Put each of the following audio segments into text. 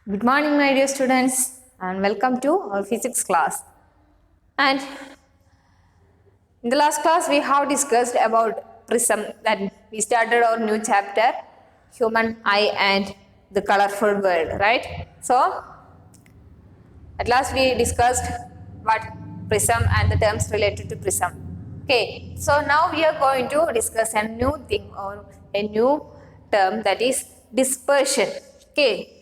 Good morning, my dear students, and welcome to our physics class. And in the last class, we have discussed about prism. That we started our new chapter, human eye and the colorful world, right? So, at last we discussed what prism and the terms related to prism. Okay, so now we are going to discuss a new thing or a new term, that is dispersion. Okay,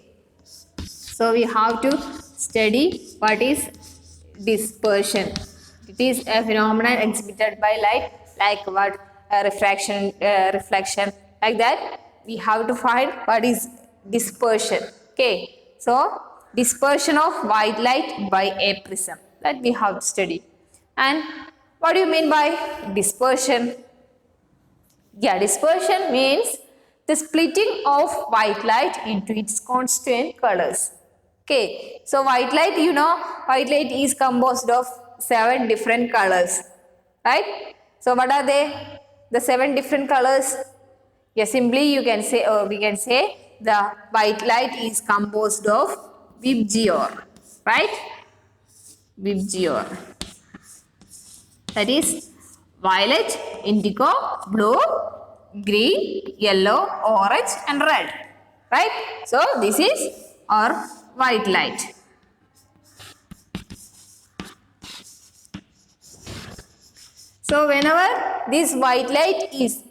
so we have to study what is dispersion. It is a phenomenon exhibited by light, like what reflection, like that. We have to find what is dispersion. Okay, so dispersion of white light by a prism, that we have to study. And what do you mean by dispersion? Yeah, dispersion means the splitting of white light into its constituent colors. Okay, so white light, white light is composed of 7 different colors, right? So what are they? The 7 different colors? Yeah, simply you can say, or we can say, the white light is composed of VIBGYOR, right? VIBGYOR. That is violet, indigo, blue, green, yellow, orange and red. Right? So this is our white light. So whenever this white light is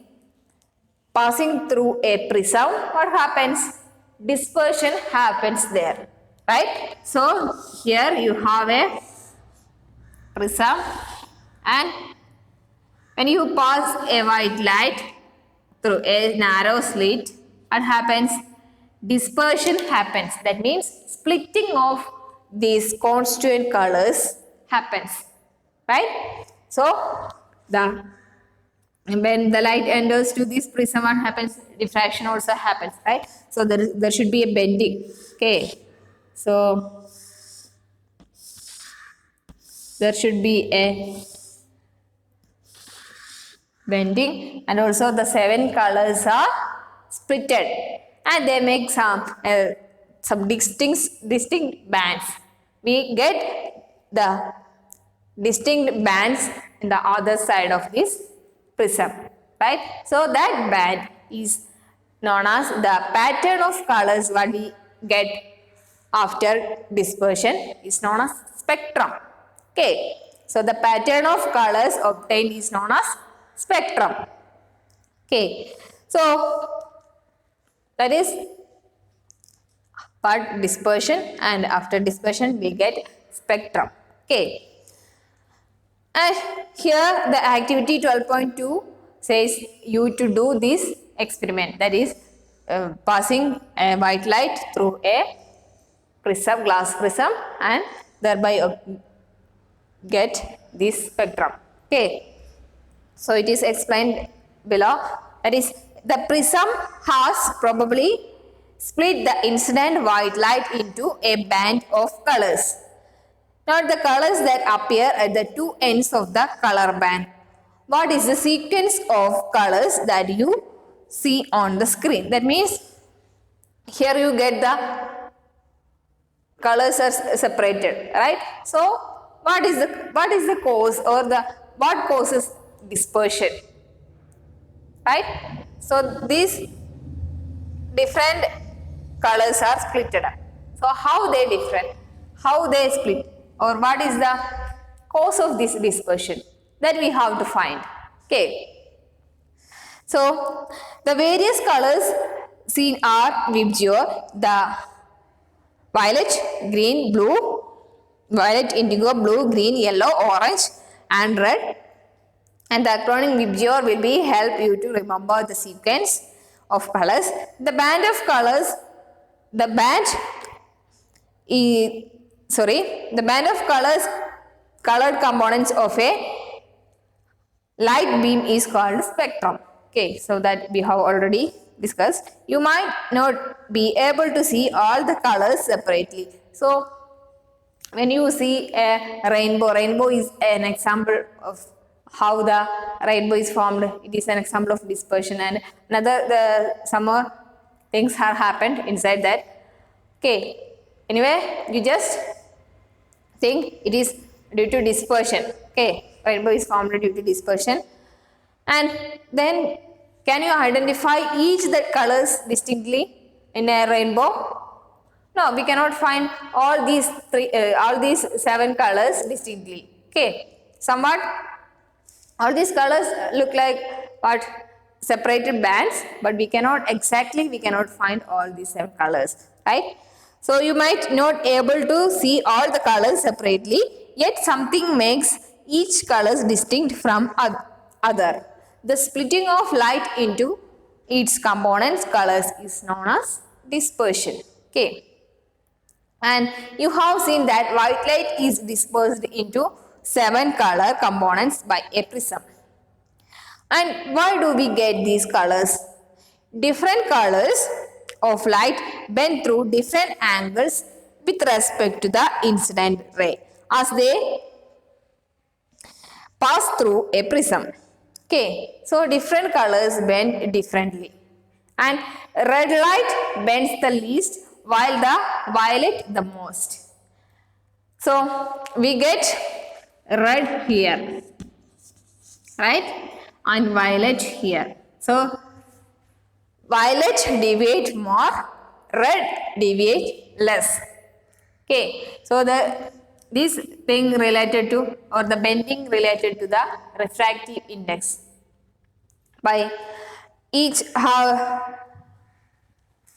passing through a prism, what happens? Dispersion happens there. Right? So here you have a prism, and when you pass a white light through a narrow slit, what happens? Dispersion happens. That means splitting of these constituent colors happens. Right? So, when the light enters to this prism, what happens? Diffraction also happens. Right? So, there should be a bending. Okay. So, there should be a bending, and also the 7 colors are splitted, and they make some distinct bands. We get the distinct bands in the other side of this prism, right? So that band is known as the pattern of colors. What we get after dispersion is known as spectrum. Okay, so the pattern of colors obtained is known as spectrum. Okay, so that is part dispersion, and after dispersion we get spectrum. Okay, and here the activity 12.2 says you to do this experiment, that is passing a white light through a prism, glass prism, and thereby get this spectrum. Okay, so it is explained below. That is, the prism has probably split the incident white light into a band of colors. Note the colors that appear at the two ends of the color band. What is the sequence of colors that you see on the screen? That means here you get the colors are separated, right? So what is the cause, or what causes dispersion? Right? So these different colors are splitted up. So how they different? How they split? Or what is the cause of this dispersion? That we have to find. Okay. So the various colors seen are VIBGYOR, the violet, green, blue, violet, indigo, blue, green, yellow, orange and red. And the acronym VIBGYOR will be help you to remember the sequence of colors. The band of colors, the band of colors, colored components of a light beam is called spectrum. Okay, so that we have already discussed. You might not be able to see all the colors separately. So when you see a rainbow is an example of how the rainbow is formed. It is an example of dispersion, and some more things have happened inside that. Okay, Anyway, you just think it is due to dispersion. Okay, rainbow is formed due to dispersion. And then can you identify each the colors distinctly in a rainbow? No, we cannot find all these seven colors distinctly. Okay, somewhat all these colors look like what separated bands, but we cannot find all these seven colors, right? So you might not able to see all the colors separately, yet something makes each colors distinct from other. The splitting of light into its components colors is known as dispersion. Okay. And you have seen that white light is dispersed into 7 color components by a prism. And why do we get these colors? Different colors of light bend through different angles with respect to the incident ray as they pass through a prism. Okay, so different colors bend differently. And red light bends the least while the violet the most. So we get red here, right? And violet here. So violet deviate more, red deviate less. Okay, so this thing related to, or the bending related to the refractive index. By each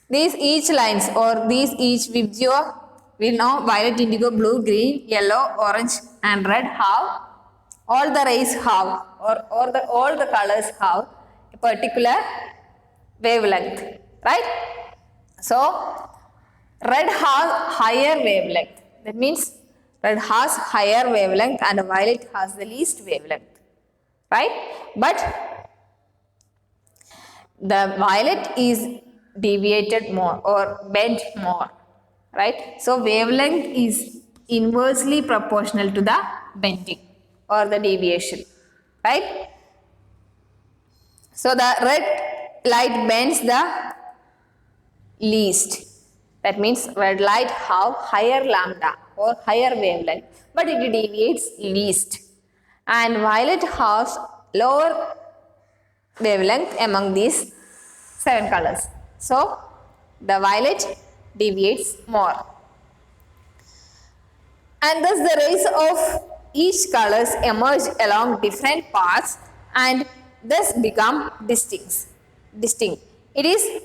these each lines or these each VIBGYOR, we know violet, indigo, blue, green, yellow, orange and red have, all the rays have, or all the colors have a particular wavelength, right? So red has higher wavelength. That means red has higher wavelength and violet has the least wavelength, right? But the violet is deviated more or bent more, right? So wavelength is inversely proportional to the bending or the deviation, right? So the red light bends the least. That means red light have higher lambda or higher wavelength, but it deviates least. And violet has lower wavelength among these 7 colors. So the violet deviates more. And thus the rays of each colors emerge along different paths and thus become distinct. It is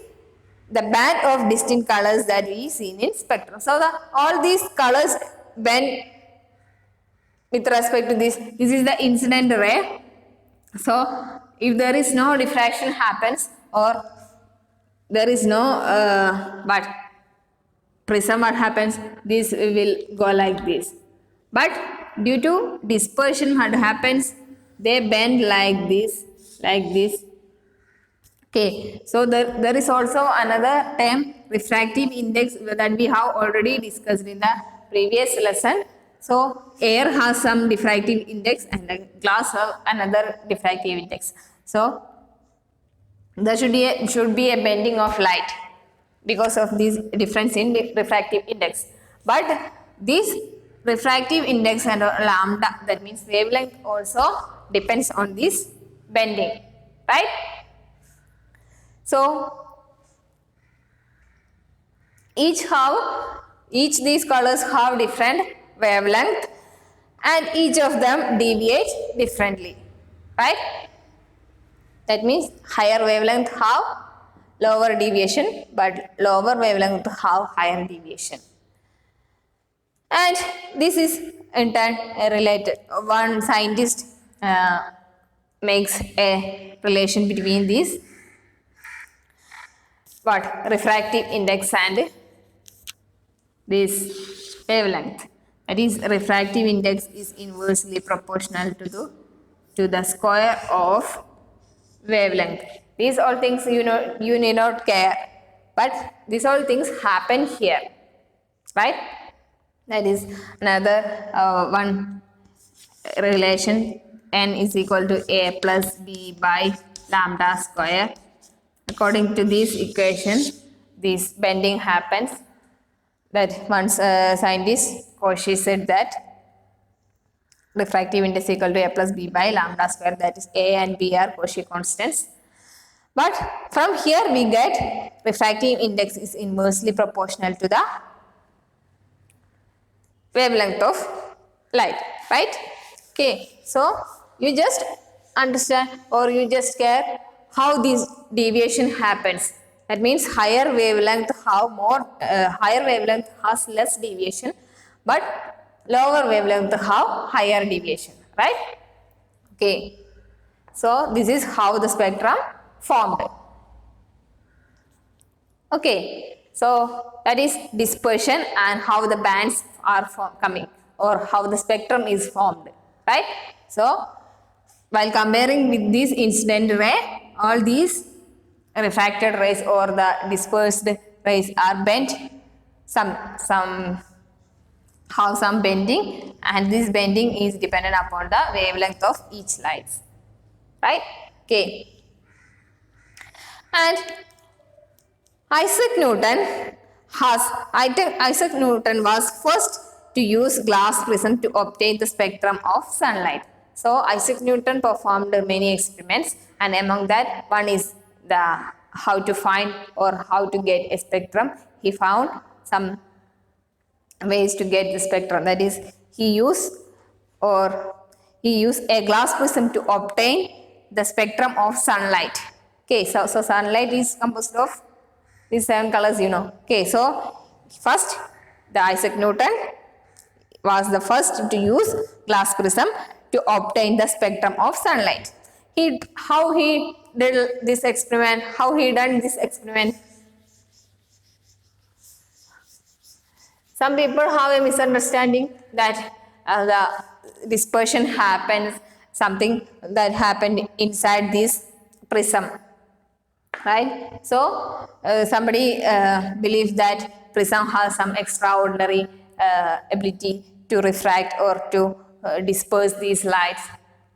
the band of distinct colors that we see in spectrum. So all these colors bend with respect to this. This is the incident ray. So if there is no diffraction happens or there is no but prism, what happens? This will go like this. But due to dispersion, what happens? They bend like this, like this. Okay, so there is also another term, refractive index, that we have already discussed in the previous lesson. So air has some diffractive index and the glass have another diffractive index. So there should be a bending of light because of this difference in refractive index. But this refractive index and lambda, that means wavelength, also depends on this bending, right? So each these colors have different wavelength and each of them deviate differently, right? That means higher wavelength have lower deviation, but lower wavelength have higher deviation. And this is in turn related. One scientist makes a relation between these refractive index and this wavelength. That is, refractive index is inversely proportional to the square of wavelength. These all things you need not care, but these all things happen here, right? That is another one relation. N is equal to A plus B by lambda square. According to this equation, this bending happens that once scientist Cauchy said that refractive index equal to A plus B by lambda square, that is A and B are Cauchy constants. But from here we get refractive index is inversely proportional to the wavelength of light, right? Okay, so you just understand or you just care how this deviation happens. That means higher wavelength higher wavelength has less deviation, but lower wavelength have higher deviation, right? Okay, so this is how the spectrum formed. Okay, so that is dispersion and how the bands are coming or how the spectrum is formed, right? So while comparing with this incident ray, all these refracted rays or the dispersed rays are bent, some have some bending, and this bending is dependent upon the wavelength of each light, right? Okay, and Isaac Newton was first to use glass prism to obtain the spectrum of sunlight. So Isaac Newton performed many experiments, and among that one is the how to find or how to get a spectrum. He found some ways to get the spectrum. That is, he used a glass prism to obtain the spectrum of sunlight. Okay, so sunlight is composed of these 7 colors, you know. Okay, so first the Isaac Newton was the first to use glass prism to obtain the spectrum of sunlight. How he did this experiment? How he done this experiment? Some people have a misunderstanding that the dispersion happens, something that happened inside this prism, right? So somebody believes that prism has some extraordinary ability to refract or to disperse these lights,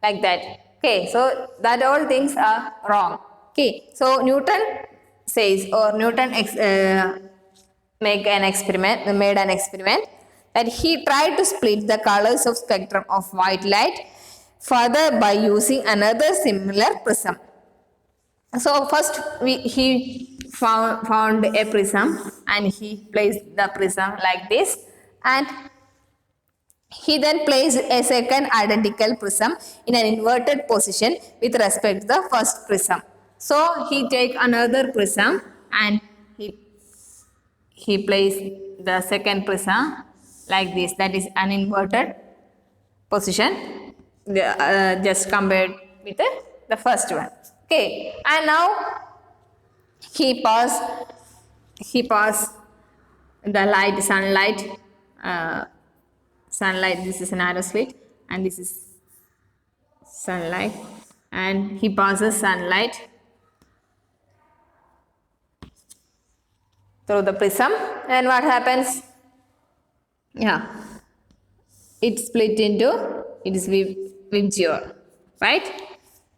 like that. Okay, so that all things are wrong. Okay, so Newton says, or Newton made an experiment that he tried to split the colors of spectrum of white light further by using another similar prism. So first he found a prism and he placed the prism like this, and he then placed a second identical prism in an inverted position with respect to the first prism. So he take another prism and he placed the second prism like this, that is an inverted position, just compared with the first one. Okay, and now he passed the sunlight, this is an arrow slit and this is sunlight, and he passes sunlight through the prism, and what happens? Yeah, it split into, it is visual, right?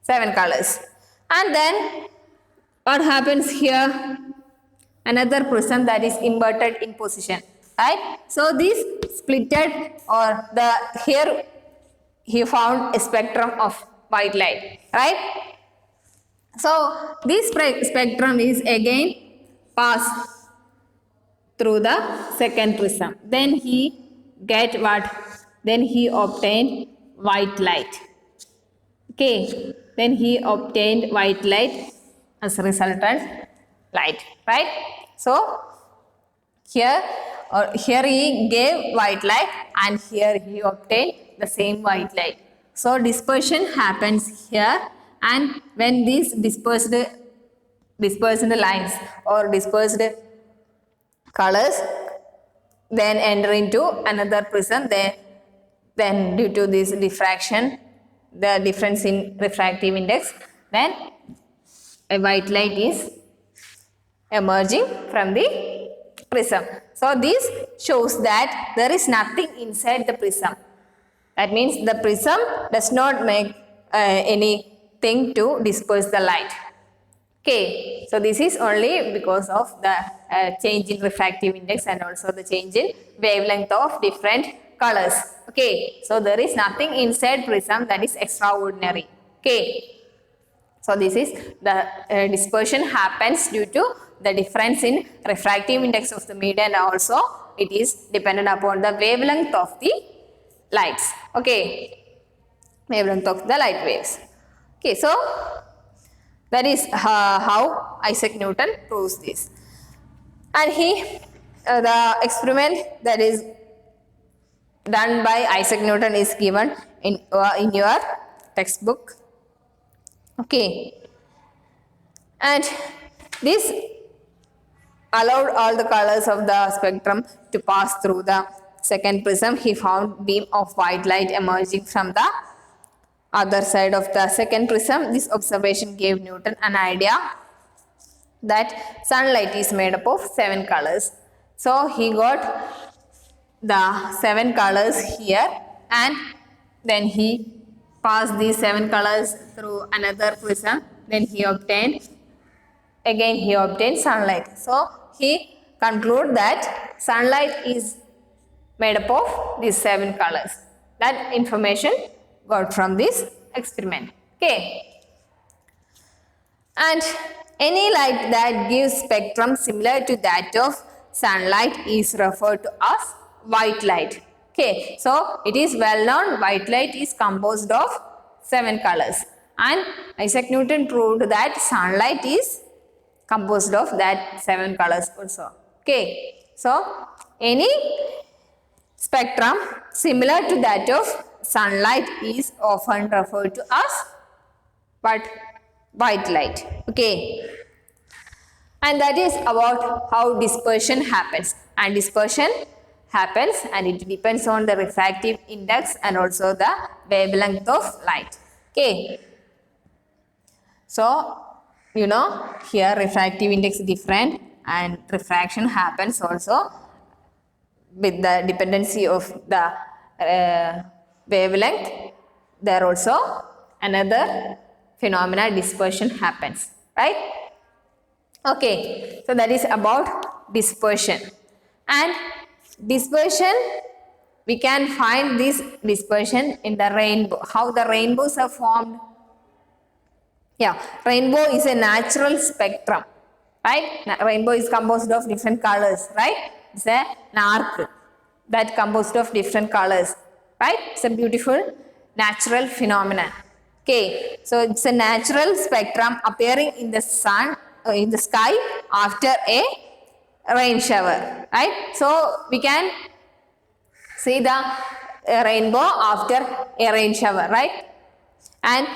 7 colors. And then what happens here? Another prism that is inverted in position, right? So this splitted, or here he found a spectrum of white light, right? So this spectrum is again passed through the second prism. Then he get what? Then he obtained white light. Okay, then he obtained white light as a resultant light, right? So here he gave white light and here he obtained the same white light. So dispersion happens here, and when these dispersed lines or dispersed colors then enter into another prism, then due to this diffraction, the difference in refractive index, then a white light is emerging from the prism. So this shows that there is nothing inside the prism. That means the prism does not make anything to disperse the light. Okay, so this is only because of the change in refractive index and also the change in wavelength of different colors. Okay, so there is nothing inside prism that is extraordinary. Okay, so this is the dispersion happens due to the difference in refractive index of the medium, and also it is dependent upon the wavelength of the lights. Okay, wavelength of the light waves. Okay, so that is how Isaac Newton proves this. And the experiment that is done by Isaac Newton is given in your textbook. Okay. And this allowed all the colors of the spectrum to pass through the second prism. He found beam of white light emerging from the other side of the second prism. This observation gave Newton an idea that sunlight is made up of 7 colors. So he got the 7 colors here, and then he passed these 7 colors through another prism. Then he obtained sunlight. So he concluded that sunlight is made up of these 7 colors. That information got from this experiment. Okay. And any light that gives spectrum similar to that of sunlight is referred to as white light. Okay, so it is well known white light is composed of 7 colors, and Isaac Newton proved that sunlight is composed of that 7 colors also. Okay, so any spectrum similar to that of sunlight is often referred to as white light. Okay, and that is about how dispersion happens. And dispersion happens and it depends on the refractive index and also the wavelength of light. Okay, so you know here refractive index is different and refraction happens also with the dependency of the wavelength. There also another phenomena, dispersion happens, right? Okay, so that is about dispersion. And dispersion, we can find this dispersion in the rainbow. How the rainbows are formed? Yeah, rainbow is a natural spectrum, right? Rainbow is composed of different colors, right? It's an arc that composed of different colors, right? It's a beautiful natural phenomenon. Okay, so it's a natural spectrum appearing in the sun, in the sky after a rain shower, right? So we can see the rainbow after a rain shower, right? And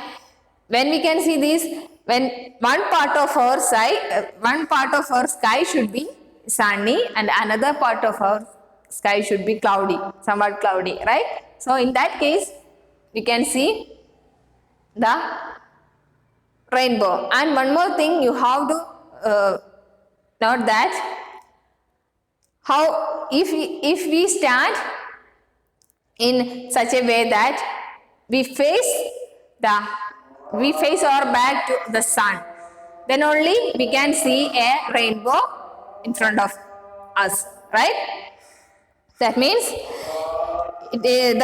when we can see this, when one part of our sky should be sunny and another part of our sky should be cloudy, somewhat cloudy, right? So in that case, we can see the rainbow. And one more thing you have to note that how if we stand in such a way that we face our back to the sun, then only we can see a rainbow in front of us, right? That means the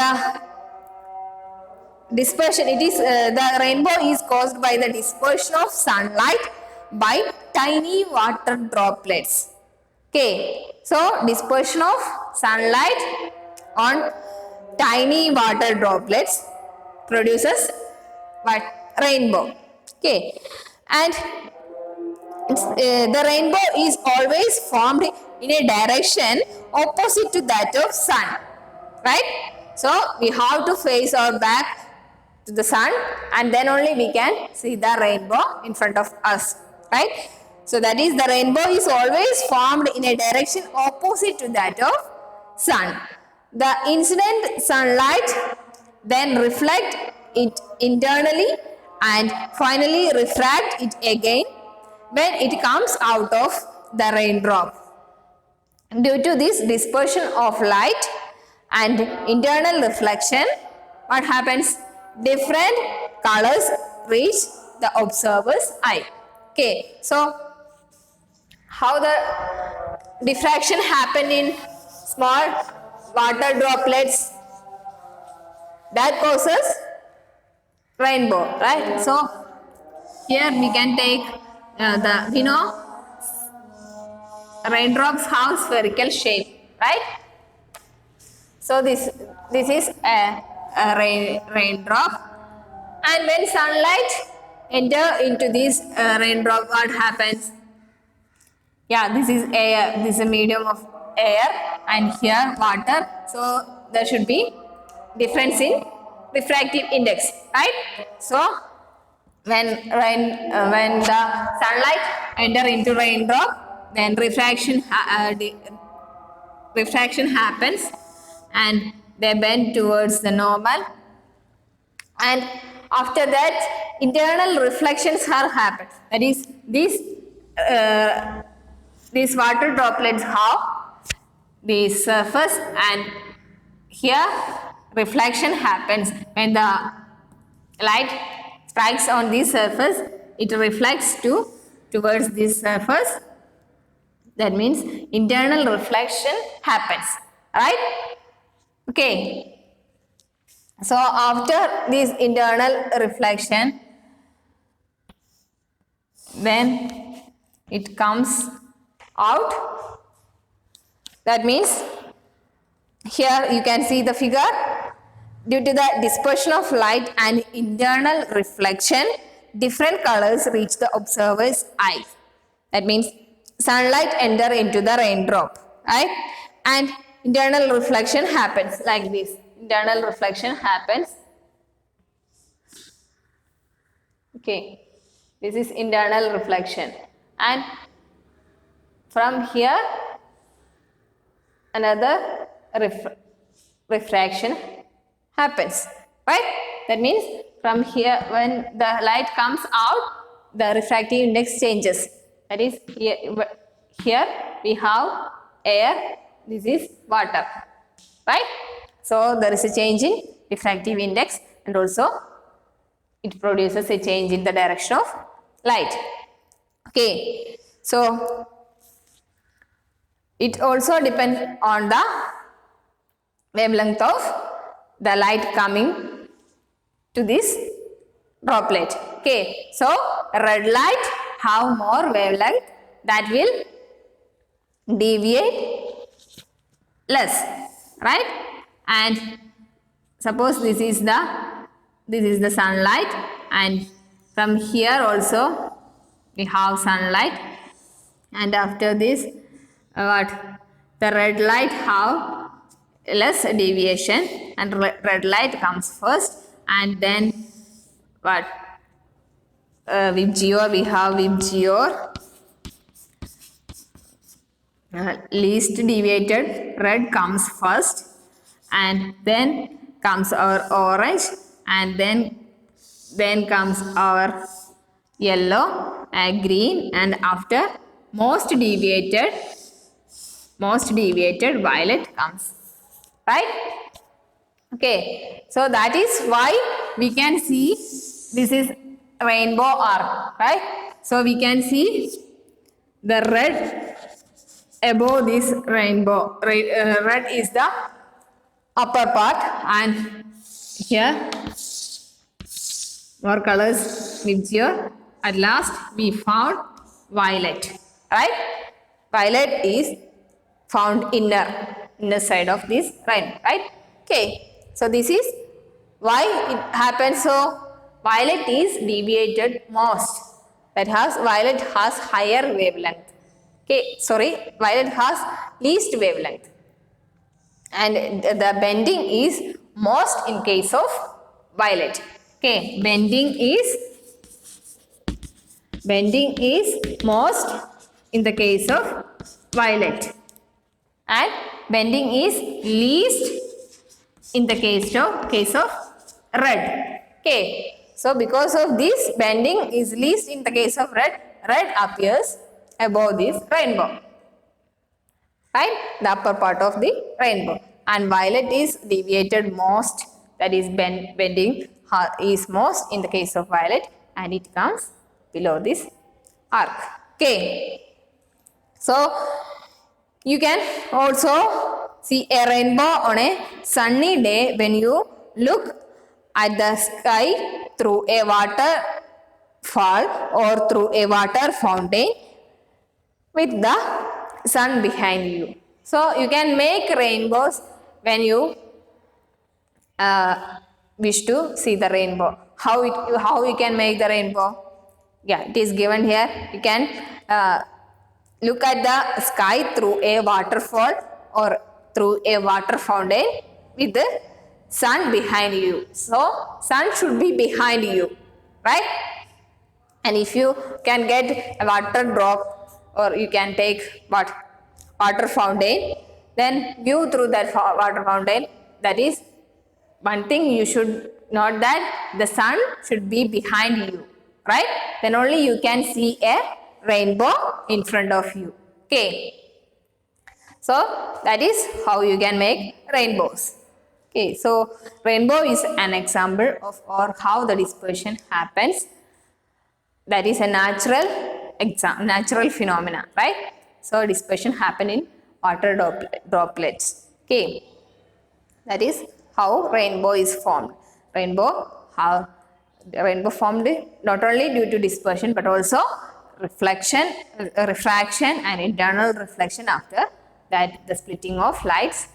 dispersion, the rainbow is caused by the dispersion of sunlight by tiny water droplets. Okay, so dispersion of sunlight on tiny water droplets produces what? Rainbow. Okay, and the rainbow is always formed in a direction opposite to that of sun, right? So we have to face our back to the sun and then only we can see the rainbow in front of us, right? So that is, the rainbow is always formed in a direction opposite to that of sun. The incident sunlight then reflect it internally and finally refract it again when it comes out of the raindrop. Due to this dispersion of light and internal reflection, what happens? Different colors reach the observer's eye. Okay, so how the diffraction happen in small water droplets that causes rainbow, right? So here we can take raindrops have spherical shape, right? So this is a raindrop, and when sunlight enter into this raindrop, what happens? Yeah, this is air. This is a medium of air, and here water. So there should be difference in refractive index, right? So when the sunlight enter into raindrop, then refraction happens, and they bend towards the normal, and after that internal reflections are happened. That is, these water droplets have the surface, and here reflection happens. When the light strikes on this surface, it reflects towards this surface. That means internal reflection happens, right? Okay. So after this internal reflection, then it comes out. That means here you can see the figure. Due to the dispersion of light and internal reflection, different colors reach the observer's eyes. That means sunlight enter into the raindrop, right? And internal reflection happens like this. Internal reflection happens. Okay, this is internal reflection, and from here another refraction happens, right? That means from here, when the light comes out, the refractive index changes. That is, here we have air, this is water, right? So there is a change in refractive index, and also it produces a change in the direction of light. Okay, so it also depends on the wavelength of the light coming to this droplet. Okay, so red light have more wavelength, that will deviate less, right? And suppose this is the sunlight, and from here also we have sunlight, and after this the red light have less deviation, and red light comes first, and then VIBGYOR, we have VIBGYOR, least deviated red comes first, and then comes our orange, and then comes our yellow, green, and after most deviated violet comes, right? Okay, so that is why we can see this is rainbow arc, right? So we can see the red above this rainbow. Red is the upper part, and here more colors with here. At last we found violet, right? Violet is found inner side of this rainbow, right? Okay, so this is why it happens. So violet is deviated most. Violet has higher wavelength. Okay, sorry, violet has least wavelength, and the bending is most in case of violet. Okay, bending is most in the case of violet, and bending is least in the case of red. Okay, so because of this, bending is least in the case of red. Red appears above this rainbow, right? The upper part of the rainbow, and violet is deviated most, that is bending is most in the case of violet, and it comes below this arc. Okay. So you can also see a rainbow on a sunny day when you look at the sky through a waterfall or through a water fountain with the sun behind you. So you can make rainbows when you wish to see the rainbow. How you can make the rainbow? Yeah, it is given here. You can look at the sky through a waterfall or through a water fountain with the sun behind you. So sun should be behind you, right? And if you can get a water drop or you can take water fountain, then view through that water fountain. That is one thing you should note, that the sun should be behind you, right? Then only you can see a rainbow in front of you. Okay. So that is how you can make rainbows. Okay. So rainbow is an example of or how the dispersion happens. That is a natural phenomena, right? So dispersion happen in water droplets. Okay. That is how rainbow is formed. Rainbow formed not only due to dispersion but also refraction and internal reflection. After that the splitting of lights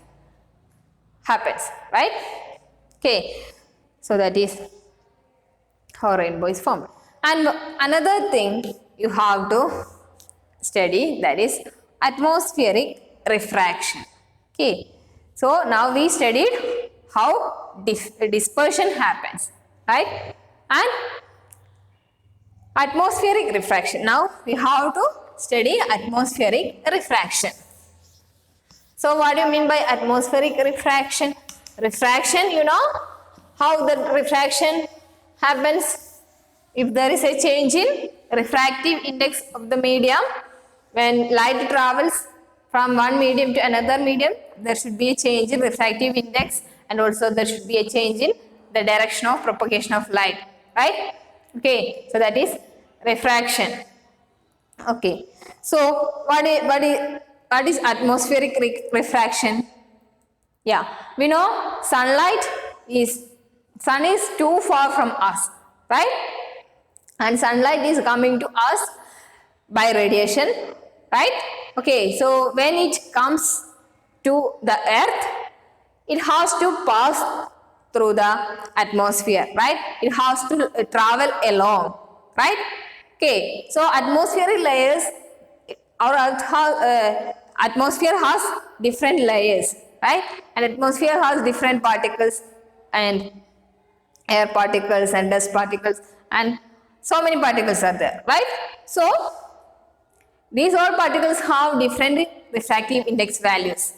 happens, right? Okay, so that is how rainbow is formed. And another thing you have to study, that is atmospheric refraction. Okay, so now we studied how dispersion happens, right? And atmospheric refraction. Now we have to study atmospheric refraction. So what do you mean by atmospheric refraction? Refraction, you know how the refraction happens. If there is a change in refractive index of the medium, when light travels from one medium to another medium, there should be a change in refractive index, and also there should be a change in the direction of propagation of light, right? Okay, so that is refraction. Okay, so what is atmospheric refraction? Yeah, we know sun is too far from us, right? And sunlight is coming to us by radiation, right? Okay, so when it comes to the earth, it has to pass through the atmosphere, right? It has to travel along, right? Okay, so atmospheric layers, our earth has, atmosphere has different layers, right? And atmosphere has different particles, and air particles and dust particles, and so many particles are there, right? So these all particles have different refractive index values.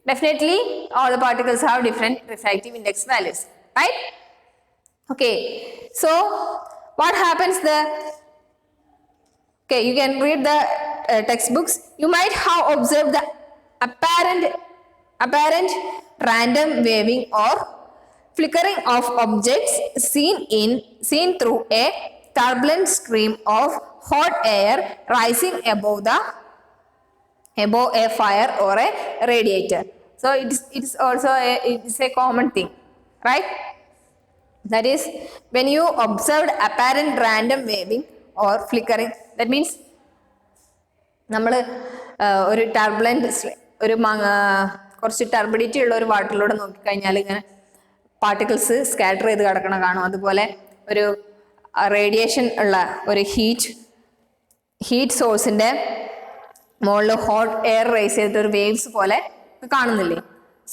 Definitely all the particles have different refractive index values, right? Okay, so what happens there? Okay, you can read the textbooks. You might have observed the apparent random waving or flickering of objects seen through a turbulent stream of hot air rising above a fire or a radiator. So it's also a common thing, right? That is, when you observed apparent random waving or flickering, that means നമ്മൾ ഒരു turbulent ഒരു കുറച്ച് turbidity ഉള്ള ഒരു വാട്ടറിലൂടെ നോക്കിക്കഴിഞ്ഞാൽ ഇങ്ങനെ particles scatter ചെയ്ത് കിടക്കണ കാണും. അതുപോലെ ഒരു റേഡിയേഷൻ ഉള്ള ഒരു ഹീറ്റ് സോഴ്സിൻ്റെ മുകളിൽ ഹോട്ട് എയർ റേസ് ചെയ്തിട്ട് ഒരു വേവ്സ് പോലെ കാണുന്നില്ലേ?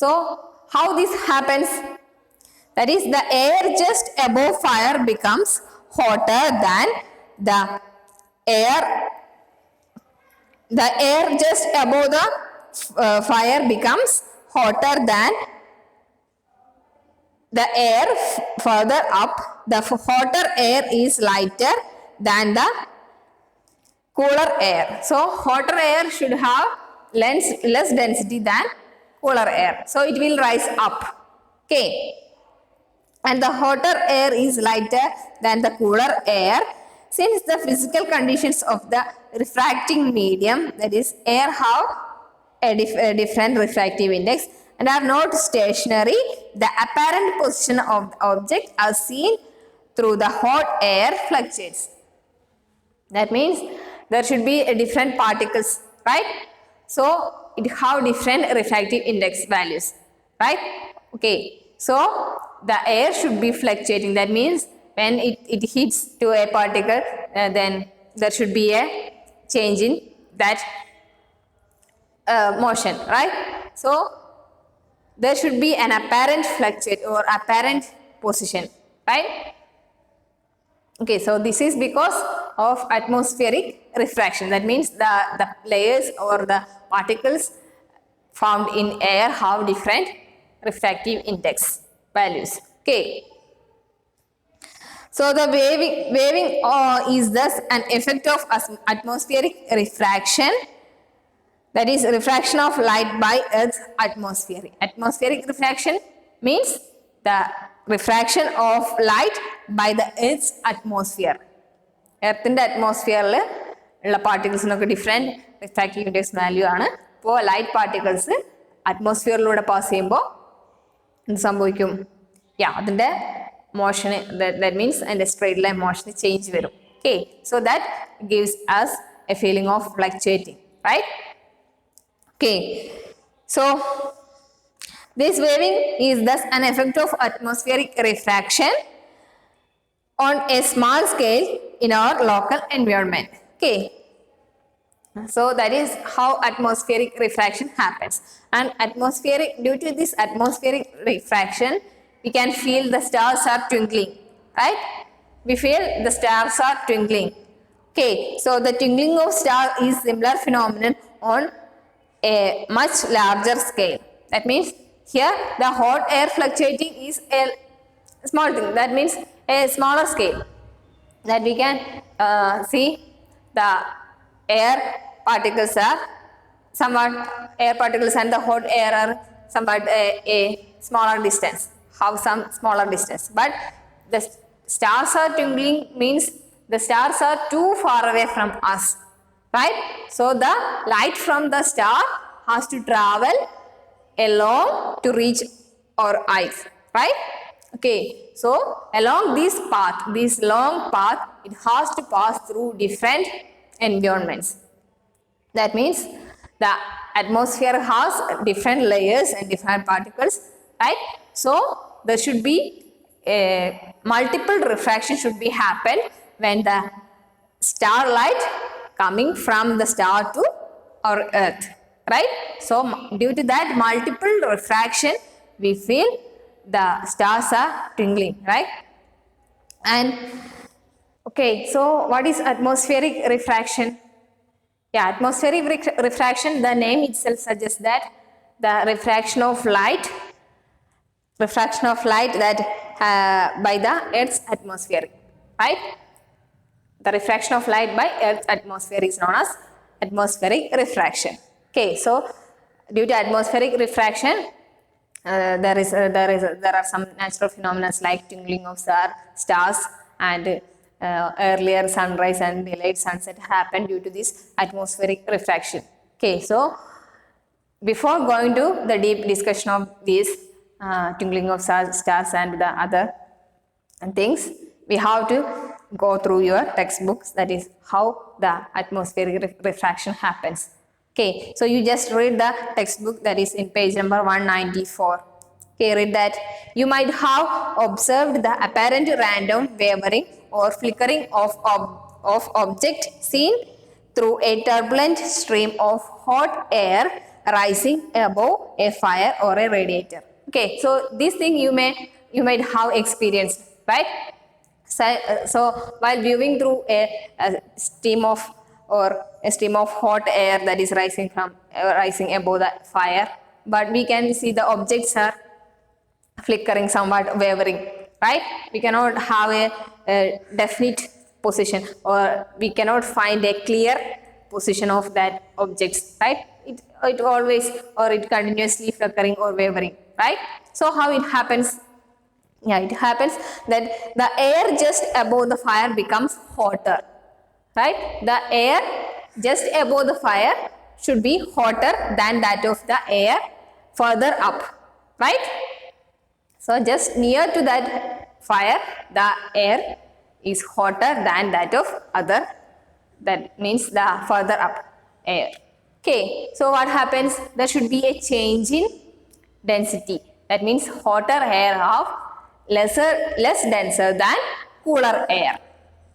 So how this happens? That is, the air just above fire becomes hotter than the air just above the fire becomes hotter than the air further up. The hotter air is lighter than the cooler air. So hotter air should have less density than cooler air. So it will rise up. Okay. And the hotter air is lighter than the cooler air since the physical conditions of the refracting medium, that is air, have a different refractive index and are not stationary, the apparent position of the object as seen through the hot air fluctuates. That means there should be a different particles, right? So it have different refractive index values, right? Okay, so the air should be fluctuating. That means when it hits to a particle, then there should be a change in that motion, right? So there should be an apparent fluctuate or apparent position, right? Okay, so this is because of atmospheric refraction. That means the layers or the particles found in air have different refractive index values. Okay. So the waving is thus an effect of atmospheric refraction, that is refraction of light by Earth's atmosphere. Atmospheric refraction means the refraction of light by the Earth's atmosphere. Earth's atmosphere ഉള്ള പാർട്ടിക്കിൾസിനൊക്കെ different refractive index value ആണ്. ഇപ്പോൾ light particles അറ്റ്മോസ്ഫിയറിലൂടെ pass ചെയ്യുമ്പോൾ എന്ത് സംഭവിക്കും? അതിൻ്റെ മോഷന് that means അതിൻ്റെ straight line മോഷന് ചേഞ്ച് വരും. Okay, so that gives us a feeling of fluctuating, right? Okay, so this waving is thus an effect of atmospheric refraction on a small scale in our local environment. Okay, so that is how atmospheric refraction happens. And due to this atmospheric refraction, we can feel the stars are twinkling, right? We feel the stars are twinkling. Okay, so the twinkling of star is similar phenomenon on a much larger scale. That means here the hot air fluctuating is a small thing. That means a smaller scale that we can see the air particles are somewhat air particles and the hot air are somewhat a smaller distance. Have some smaller distance, but the stars are twinkling means the stars are too far away from us. Right? So the light from the star has to travel along to reach our eyes. Right? Okay. So along this long path, it has to pass through different environments. That means the atmosphere has different layers and different particles. Right? So there should be a multiple refraction should be happen when the starlight coming from the star to our earth, right? So due to that multiple refraction, we feel the stars are twinkling, right? And okay, so what is atmospheric refraction? Atmospheric refraction, the name itself suggests that the refraction of light that by the Earth's atmosphere, right? The refraction of light by Earth's atmosphere is known as atmospheric refraction. Okay, so due to atmospheric refraction, there are some natural phenomena like twinkling of stars and earlier sunrise and delayed sunset happen due to this atmospheric refraction. Okay, so before going to the deep discussion of this twinkling of stars and the other things, we have to go through your textbooks, that is how the atmospheric refraction happens. Okay, so you just read the textbook that is in page number 194. Okay, read that. You might have observed the apparent random wavering or flickering of object seen through a turbulent stream of hot air rising above a fire or a radiator. Okay, so this thing you might have experienced, right? So while viewing through a stream of hot air that is rising above the fire, but we can see the objects are flickering, somewhat wavering, right? We cannot have a definite position, or we cannot find a clear position of that objects, right? It always or it continuously flickering or wavering, right? So how it happens? Yeah, it happens that the air just above the fire becomes hotter, right? The air just above the fire should be hotter than that of the air further up, right? So just near to that fire, the air is hotter than that of other, that means the further up air. Okay, so what happens? There should be a change in density. That means hotter air of less denser than cooler air,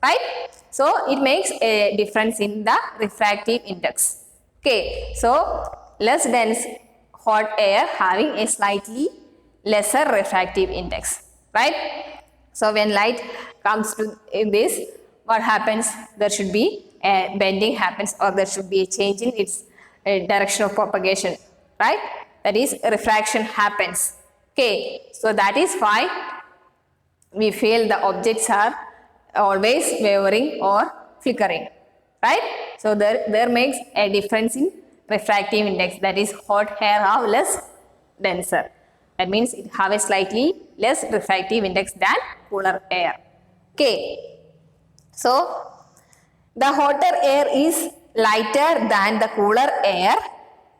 right? So it makes a difference in the refractive index. Okay, so less dense hot air having a slightly lesser refractive index, right? So when light comes to this, what happens? There should be a bending happens, or there should be a change in its direction of propagation, right? That is, refraction happens. Okay, so that is why we feel the objects are always wavering or flickering, right? So there makes a difference in refractive index, that is hot air have less denser. That means it have a slightly less refractive index than cooler air. Okay. So the hotter air is lighter than the cooler air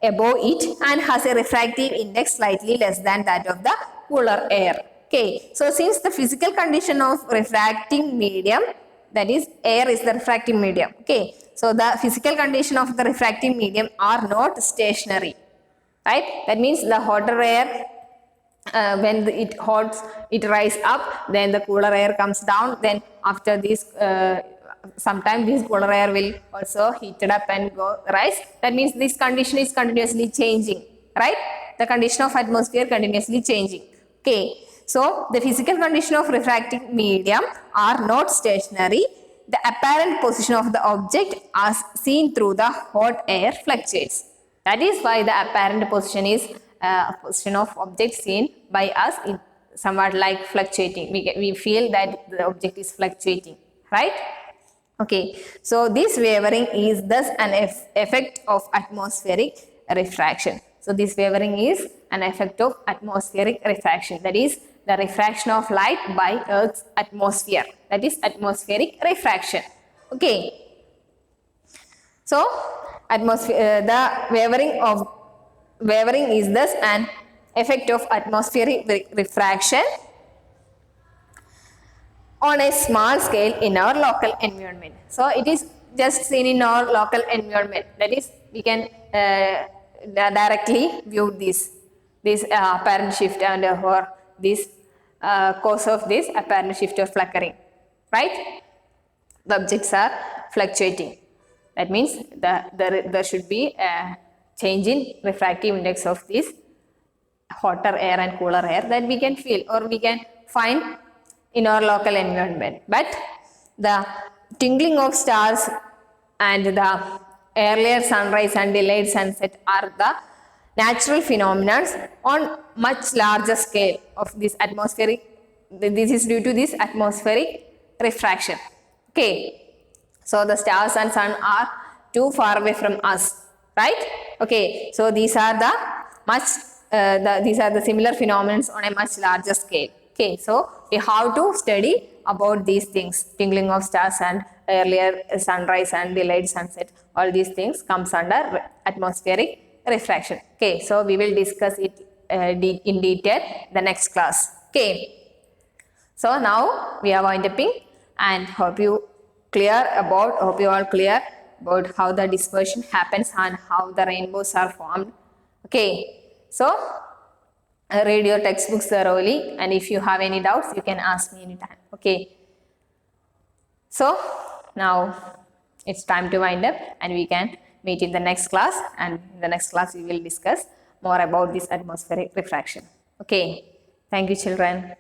above it and has a refractive index slightly less than that of the cooler air. Okay, so since the physical condition of refracting medium, that is air is the refracting medium. Okay, so the physical condition of the refracting medium are not stationary, right? That means the hotter air, when it hot, it rise up, then the cooler air comes down, then after this sometimes this cooler air will also heated up and go rise. That means this condition is continuously changing, right? The condition of atmosphere continuously changing. Okay, so the physical condition of refracting medium are not stationary. The apparent position of the object as seen through the hot air fluctuates. That is why the apparent position is position of object seen by us is somewhat like fluctuating. We feel that the object is fluctuating, right? Okay, so this wavering is thus an effect of atmospheric refraction. So this wavering is an effect of atmospheric refraction, that is the refraction of light by Earth's atmosphere, that is atmospheric refraction. Okay, so the wavering is thus an effect of atmospheric refraction on a small scale in our local environment. So it is just seen in our local environment. That is, we can directly view this apparent shift and or this cause of this apparent shift or flickering, right? The objects are fluctuating. That means there should be a change in refractive index of this hotter air and cooler air that we can feel or we can find in our local environment. But the twinkling of stars and the earlier sunrise and delayed sunset are the natural phenomena on much larger scale of this atmospheric. This is due to this atmospheric refraction. Okay, so the stars and sun are too far away from us, right? Okay, so these are the similar phenomena on a much larger scale. Okay, so we have to study about these things, twinkling of stars and earlier sunrise and delayed sunset. All these things comes under atmospheric refraction. Okay, so we will discuss it in detail the next class. Okay, so now we are winding and hope you all clear about how the dispersion happens and how the rainbows are formed. Okay, so read your textbooks thoroughly, and if you have any doubts, you can ask me anytime. Okay. So now it's time to wind up, and we can meet in the next class. And in the next class, we will discuss more about this atmospheric refraction. Okay. Thank you, children.